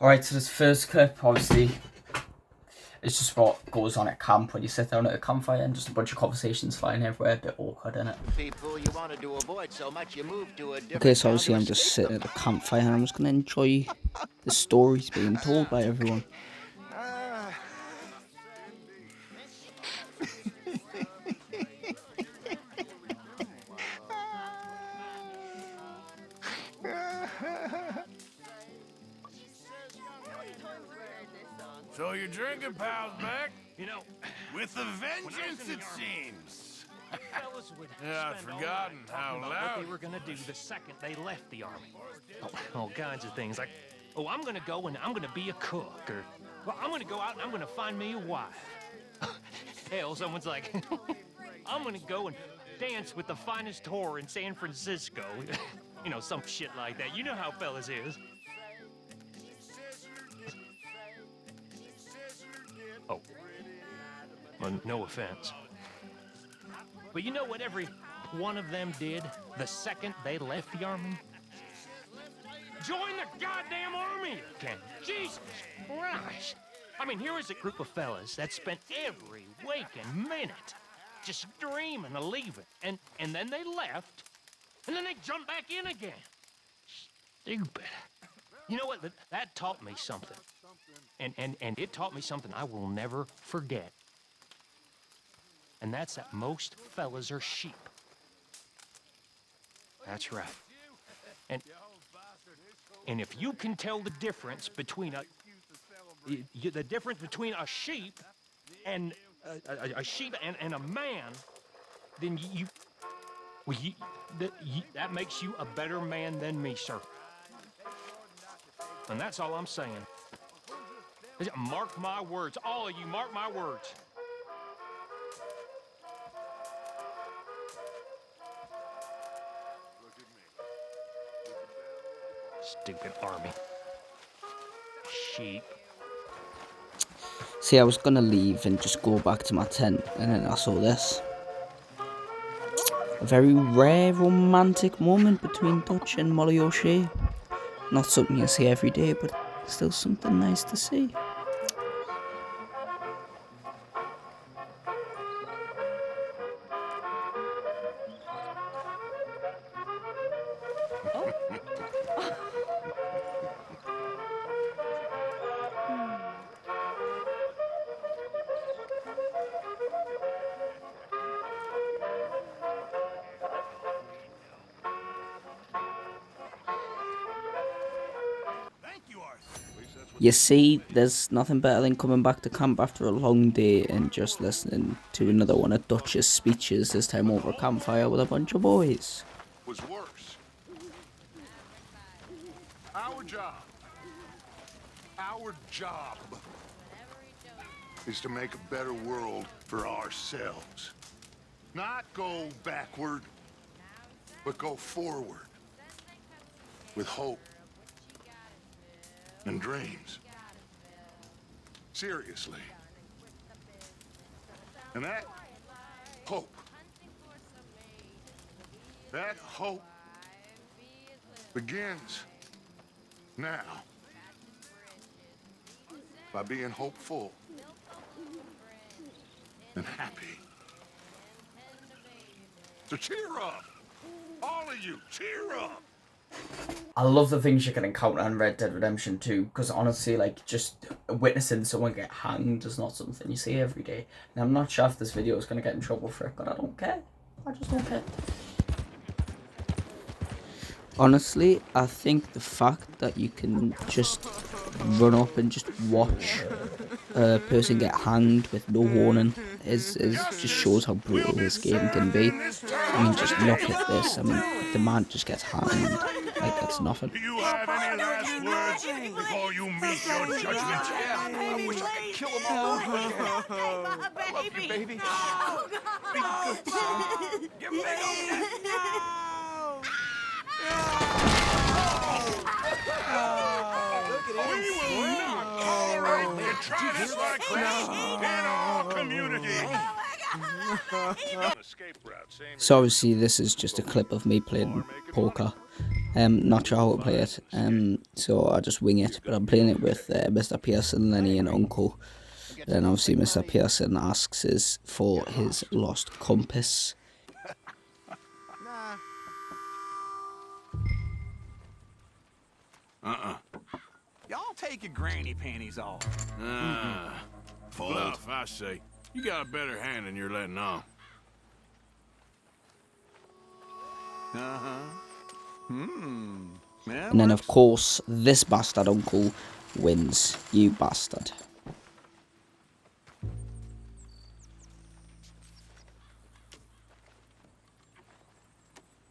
Alright, so this first clip, obviously, it's just what goes on at camp when you sit down at a campfire and just a bunch of conversations flying everywhere, a bit awkward, innit? People you wanted to avoid so much you moved to a different Okay, so town obviously to I'm just escape sitting them. at a campfire and I'm just going to enjoy the stories being told by everyone. So your drinking pal's back? You know, With a vengeance, it seems. Yeah, I'd forgotten how what loud. they were gonna do the second they left the army. All kinds of things like, oh, I'm gonna go and I'm gonna be a cook, or well, I'm gonna go out and I'm gonna find me a wife. Hell, someone's like, I'm gonna go and dance with the finest whore in San Francisco. You know, some shit like that. You know how fellas is. Oh. Well, no offense. But you know what every one of them did the second they left the army? Join the goddamn army again. Jesus Christ. I mean, here is a group of fellas that spent every waking minute just dreaming of leaving. And then they left, and then they jumped back in again. Stupid. You know what? That taught me something. And it taught me something I will never forget. And that's that most fellas are sheep. That's right. And if you can tell the difference between a sheep and a sheep and a man, then that makes you a better man than me, sir. And that's all I'm saying. Mark my words, all of you, mark my words. Stupid army. Sheep. See, I was going to leave and just go back to my tent, and then I saw this. A very rare romantic moment between Dutch and Molly O'Shea. Not something you see every day, but still something nice to see. You see, there's nothing better than coming back to camp after a long day and just listening to another one of Dutch's speeches, this time over a campfire with a bunch of boys. Was worse. Our job is to make a better world for ourselves. Not go backward, but go forward with hope and dreams. Seriously. And that hope begins now by being hopeful and happy. So cheer up. All of you, cheer up. I love the things you can encounter in Red Dead Redemption 2, because honestly, like, just witnessing someone get hanged is not something you see every day. And I'm not sure if this video is going to get in trouble for it, but I don't care. I just don't care. Honestly, I think the fact that you can just run up and just watch a person get hanged with no warning is just shows how brutal this game can be. I mean, just look at this. I mean, the man just gets hanged like that's nothing. Do you have any last words before you meet your judgment? I wish I could kill them all over again. I love you, baby. Oh, God. Be good, son. Get back on We will not tolerate the atrocious like this in our community. So obviously this is just a clip of me playing poker. Not sure how to play it, so I just wing it. But I'm playing it with Mr. Pearson, Lenny, and Uncle. Then obviously Mr. Pearson asks us for his lost compass. Y'all take your granny panties off. Bluff, I say. You got a better hand than you're letting on. And then of course, this bastard uncle wins. You bastard.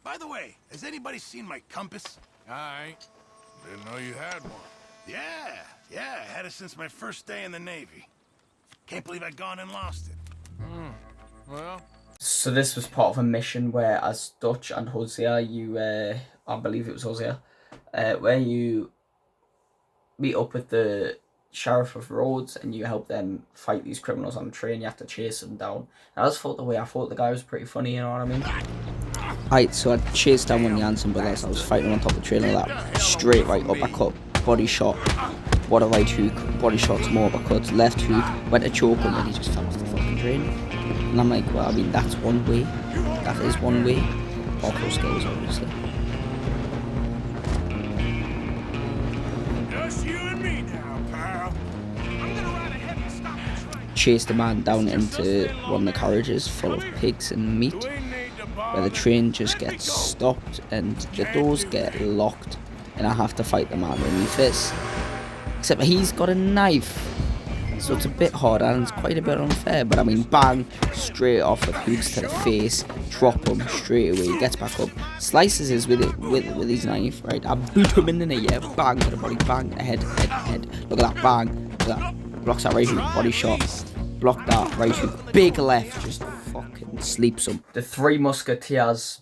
By the way, has anybody seen my compass? I ain't. Didn't know you had one. Yeah, I had it since my first day in the Navy. Can't believe I'd gone and lost it. Well, So this was part of a mission where, as Dutch and Hosea, you, I believe it was Hosea, where you meet up with the Sheriff of Rhodes and you help them fight these criminals on the train. You have to chase them down. And I just thought I thought the guy was pretty funny, you know what I mean? Right, so I chased down one of the Hanson brothers. I was fighting on top of the train and that. Straight right uppercut, body shot. What a right hook, body shots, more uppercuts, left hook, went to choke him and he just fell off the fucking train. And I'm like, well, I mean, that's one way. That is one way. Awful skills, obviously. just you and me now, pal. I'm gonna ride ahead and stop the train. Chased the man down into one of the carriages full of pigs and meat, We need to where bother. the train just gets stopped and the doors get locked and I have to fight the man underneath this. Except he's got a knife, so it's a bit hard and it's quite a bit unfair. But I mean, bang, straight off with hooks to the face, drop him straight away. He gets back up, slices his with his knife. Right, I boot him in the knee, yeah, bang to the body, bang, head. Look at that, bang, look at that. Blocks that right hook, body shot. Block that right hook, big left, just fucking sleeps him. The three musketeers,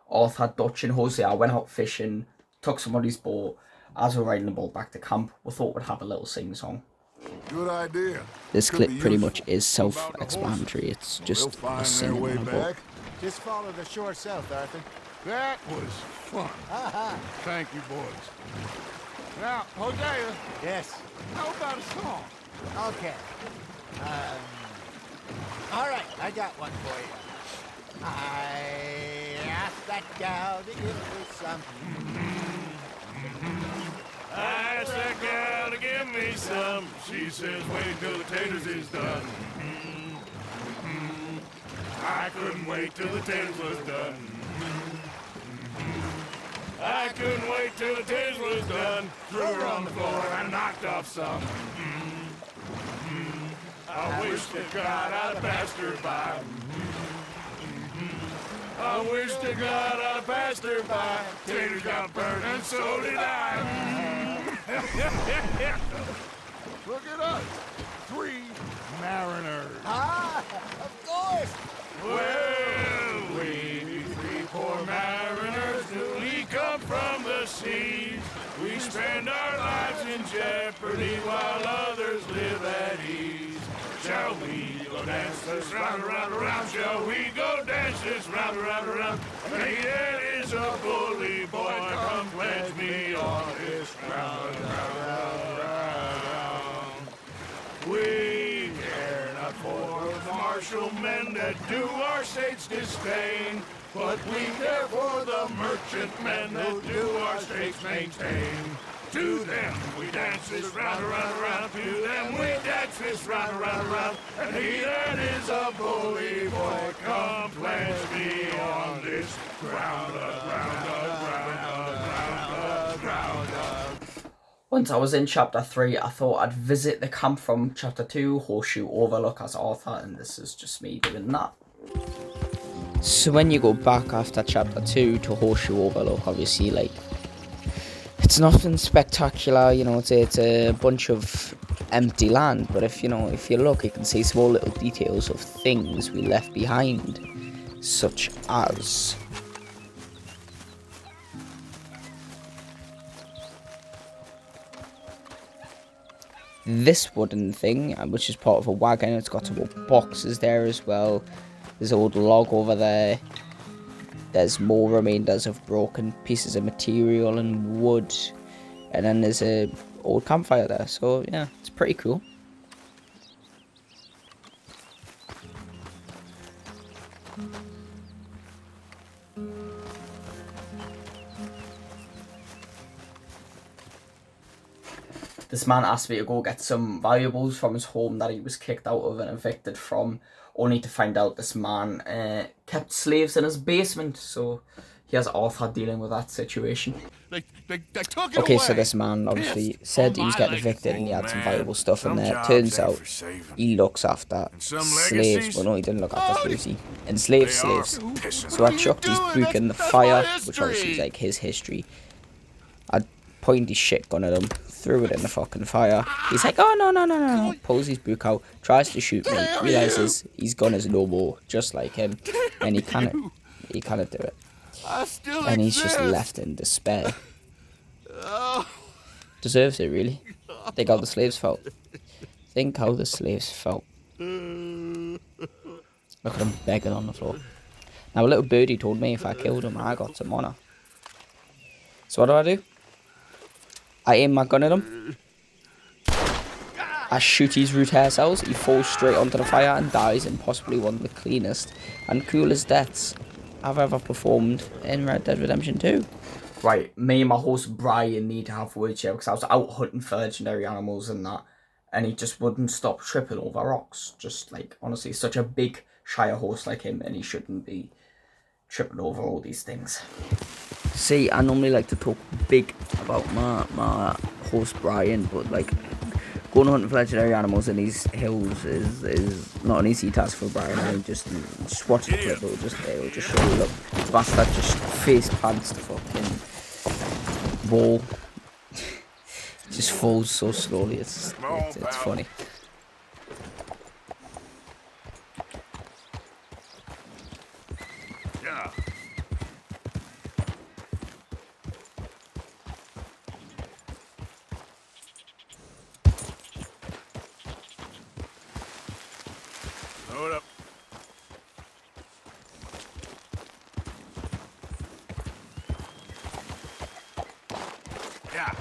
Arthur, Dutch, and Hosea went out fishing. Took somebody's boat. As we're riding the boat back to camp, we thought we'd have a little sing-song. Good idea. This Could clip be pretty useful. much is self-explanatory. It's They'll just find us their singing way on a boat. back. Just follow the shore south, Arthur. That was fun. Thank you, boys. Now, Hosea, Yes. how about a song? Okay. All right, I got one for you. I asked that gal to give me some. I asked that gal to give me some. She says, wait till the taters is done. I couldn't wait till the taters was done. I couldn't wait till the taters was done. Threw her on the floor and knocked off some. I wish to God I'd have passed her by. I wish to God I'd have passed her by. Taters got burned and so did I. Look at us, 3 mariners. Of course. Well, we be 3 poor mariners newly come from the seas. We spend our lives in jeopardy while others live at ease. Shall we go dance this round, around, around? Shall we go dance this round, around, around? Hey, that is a bully boy. Come pledge me on this ground, round. We care not for the martial men that do our state's disdain, but we care for the merchant men that do our state's maintain. To them we dance this round, around, around. To them we dance this round, around, around. And he that is a bully boy, come pledge me on this ground, ground. Once I was in chapter 3, I thought I'd visit the camp from chapter 2, Horseshoe Overlook, as Arthur, and this is just me doing that. So when you go back after chapter 2 to Horseshoe Overlook, obviously, like, it's nothing spectacular, you know, it's a bunch of empty land, but if you look, you can see small little details of things we left behind, such as this wooden thing, which is part of a wagon. It's got some old boxes there as well. There's an old log over there. there's more remainders of broken pieces of material and wood, and then there's a old campfire there. So yeah, it's pretty cool. This man asked me to go get some valuables from his home that he was kicked out of and evicted from, only to find out this man kept slaves in his basement. So here's Arthur dealing with that situation. They took it Okay, away. so this man obviously said he was getting evicted and he had some valuable stuff in there. Turns out he looks after slaves. Well, no, he didn't look after slaves. He enslaved slaves. So I chucked his book in the fire, which obviously is like his history. I pointed his shotgun at him, threw it in the fucking fire. He's like, oh no, pulls his book out, tries to shoot me, realizes his gun is no more, just like him, and he cannot do it. And he's just left in despair. Deserves it, really. Think how the slaves felt. Think how the slaves felt. Look at him begging on the floor. Now a little birdie told me if I killed him, I got some honor. So what do? I aim my gun at him. I shoot his root hair cells. He falls straight onto the fire and dies in possibly one of the cleanest and coolest deaths I've ever performed in Red Dead Redemption 2. Right, me and my host Brian need to have words here because I was out hunting for legendary animals and that, and he just wouldn't stop tripping over rocks. Just like, honestly, such a big Shire horse like him, and he shouldn't be tripping over all these things. See, I normally like to talk big about my host Brian, but like going hunting for legendary animals in these hills is not an easy task for Brian. I mean, just watch the clip, it'll just show you. Look, the bastard just face plants the fucking wall. Just falls so slowly. It's funny. Yeah. Load up. Yeah.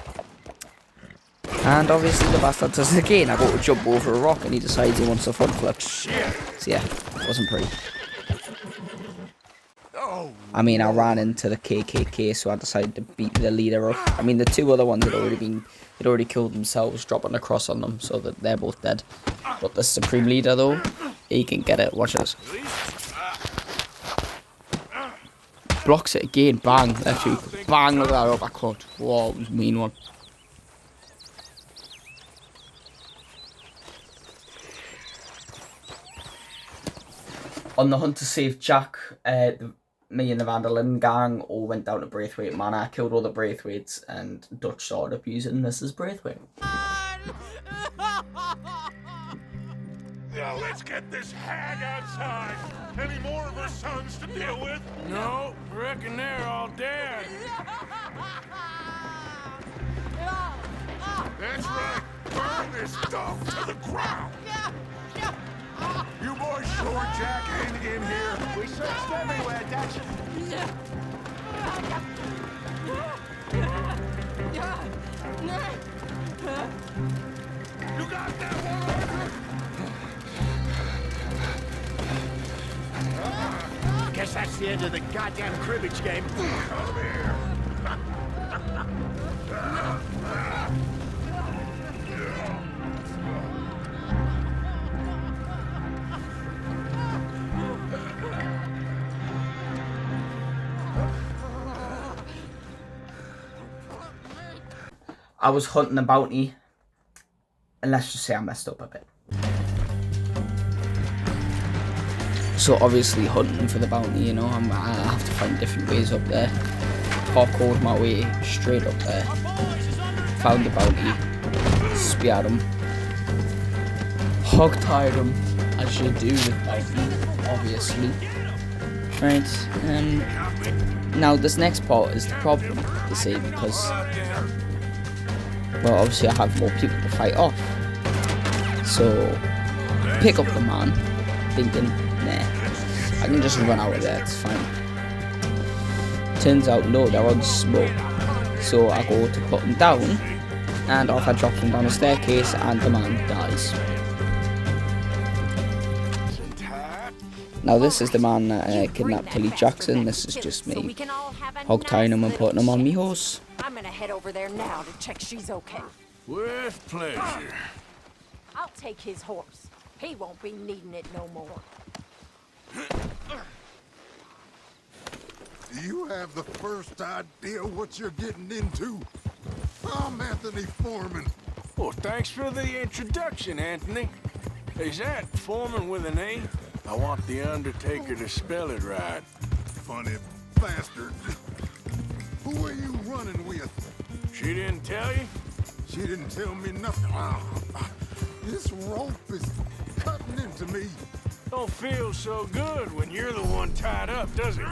And obviously the bastard does it again. I go to jump over a rock and he decides he wants a front flip. So yeah, it wasn't pretty. I mean, I ran into the KKK, so I decided to beat the leader up. I mean, the two other ones had already killed themselves, dropping a cross on them, so that they're both dead. But the Supreme Leader, though, he can get it. Watch this. Blocks it again. Bang. Left hook. Bang. Look at that uppercut. Whoa, it was a mean one. On the hunt to save Jack, me and the Van der Linden gang all went down to Braithwaite Manor, killed all the Braithwaites, and Dutch started up using Mrs. Braithwaite. Now let's get this hag outside. Any more of her sons to deal with? No, reckon they're all dead. That's right. Burn this dog to the ground. You boys sure Jack ain't in here? We searched everywhere, Dutch. You got that one? Guess that's the end of the goddamn cribbage game. Come here. I was hunting a bounty, and let's just say I messed up a bit. So obviously hunting for the bounty, you know, I have to find different ways up there. Parkoured my way straight up there. Found the bounty, speared him, hog-tied him, as you do with bounty, obviously. Right, now this next part is the problem, you see, because, well, obviously I have more people to fight off. So, pick up the man, thinking, nah, I can just run out of there, it's fine. turns out, no, they're on smoke. So I go to put them down, and Arthur drops them down the staircase, and the man dies. Now this is the man that kidnapped Tilly Jackson. This is just me hog tying him and putting him on me horse. I'm gonna head over there now to check she's okay. With pleasure. I'll take his horse. He won't be needing it no more. You have the first idea what you're getting into? I'm Anthony Foreman. Well, thanks for the introduction, Anthony. Is that Foreman with an A? I want the Undertaker to spell it right. Funny bastard. Who are you running with? She didn't tell you? She didn't tell me nothing. This rope is cutting into me. Don't feel so good when you're the one tied up, does it?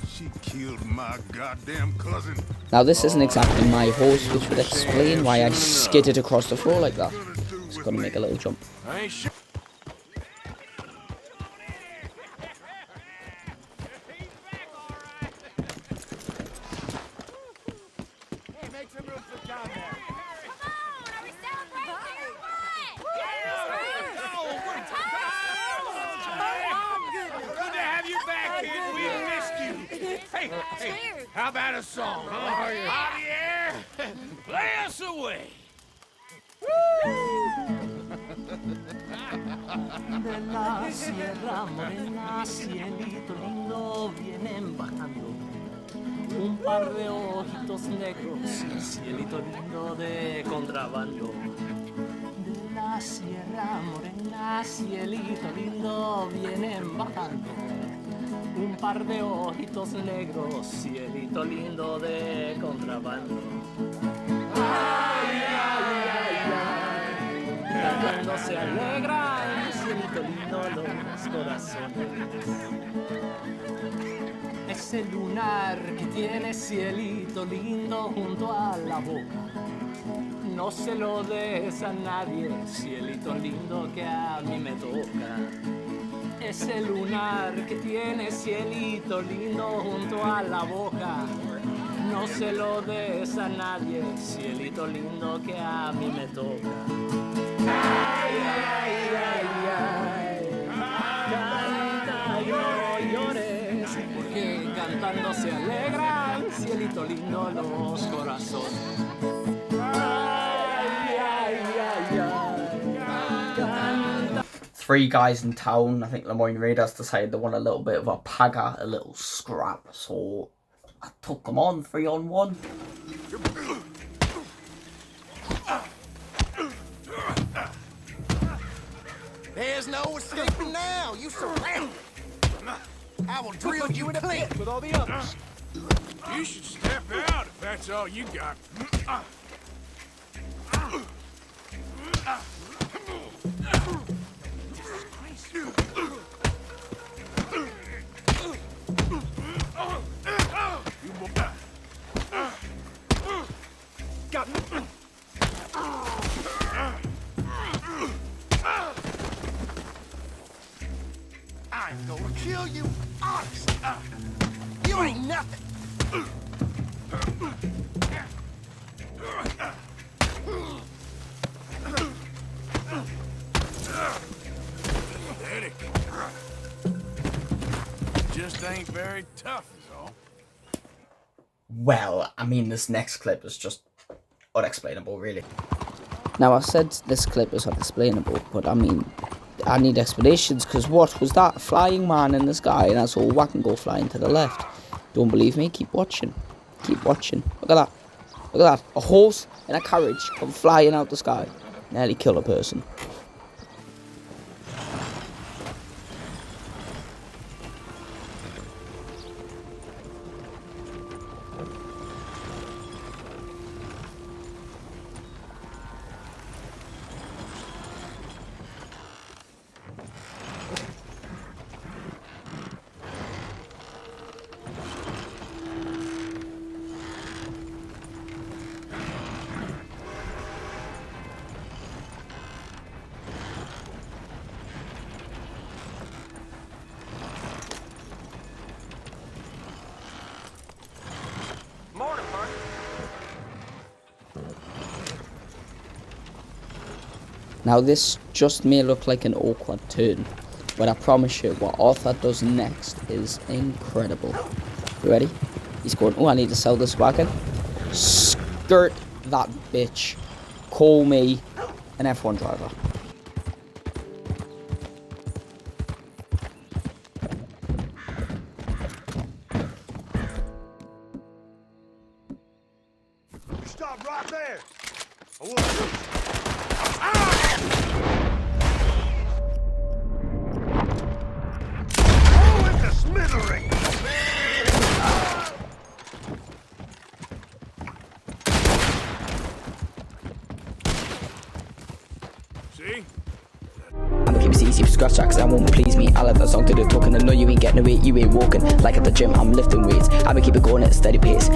She killed my goddamn cousin. Now this isn't exactly my horse, which would explain why I skidded across the floor like that. It's gonna make a little jump. I ain't sure. Hey, make some room for John there. Good to have you back, kid. We missed you. Hey, how about a song, huh? Javier, play us away. De la Sierra Morena, cielito lindo, vienen bajando un par de ojitos negros, cielito lindo de contrabando. De la Sierra Morena, cielito lindo, vienen bajando un par de ojitos negros, cielito lindo de contrabando. Ay, ay, ay, ay, cantando se alegra el cielito lindo los corazones. Ese lunar que tiene cielito lindo junto a la boca, no se lo des a nadie, cielito lindo que a mí me toca. Ese lunar que tiene cielito lindo junto a la boca, no se lo des a nadie, cielito lindo que a mí me toca. Ay, ay, ay, ay, canta y no llores, porque cantando se alegran, cielito lindo los corazones. Ay, ay, ay, ay, canta. 3 guys in town. I think Lemoyne Raiders decided they want a little bit of a pagger, a little scrap, so I took them on 3-on-1. There's no escaping now. You surrounded. I will drill you in a pit with all the others. You should step out if that's all you got. Got me. I'm gonna kill you, honest. You ain't nothing. Pathetic. Just ain't very tough, is all. Well, I mean, this next clip is just unexplainable, really. Now, I said this clip is unexplainable, but I mean, I need explanations, because what was that? A flying man in the sky, and I saw Whack and Go flying to the left. Don't believe me? Keep watching. Keep watching. Look at that. Look at that. A horse and a carriage come flying out the sky. Nearly kill a person. Now this just may look like an awkward turn, but I promise you what Arthur does next is incredible. You ready? He's going, oh, I need to sell this wagon. Skirt that bitch. Call me an F1 driver. Stop right there! I want to... Oh, it's a smithery! See? I'ma keep it easy for scratch tracks, that won't please me. I'll let that song to the talking. I know you ain't getting away, you ain't walking. Like at the gym, I'm lifting weights. I'ma keep it going at a steady pace.